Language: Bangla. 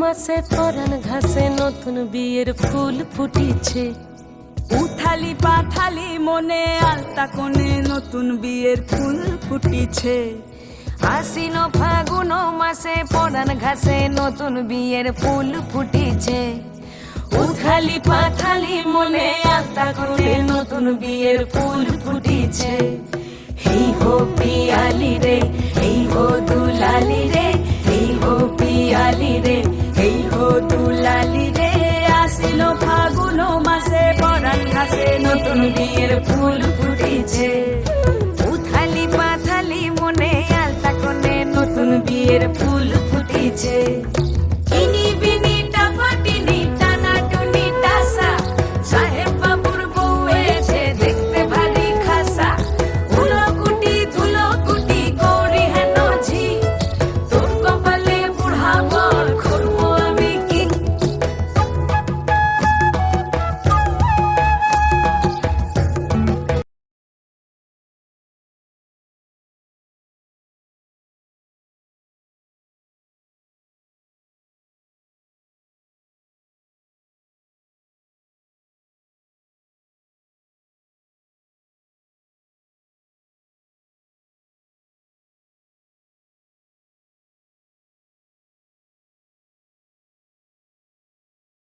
মাসে পরাণ ঘাসে নতুন বিয়ের ফুল ফুটিছে। উথালি পাথালি মনে আলতা কোণে নতুন বিয়ের ফুল ফুটিছে। আশ্বিন ফাগুন মাসে পরাণ ঘাসে নতুন বিয়ের ফুল ফুটিছে। উথালি পাথালি মনে আলতা কোণে নতুন বিয়ের ফুল ফুটিছে। এই হো পিয়ালি রে, এই হো দুলালি রে, এই হো পিয়ালি রে, এই হো দুলালি রে। আশ্বিন ফাগুন মাসে পরাণ ঘাসে নতুন বিয়ের ফুল ফুটিছে। উথালি পাথালি মনে আলতা কোণে নতুন বিয়ের ফুল ফুটিছে।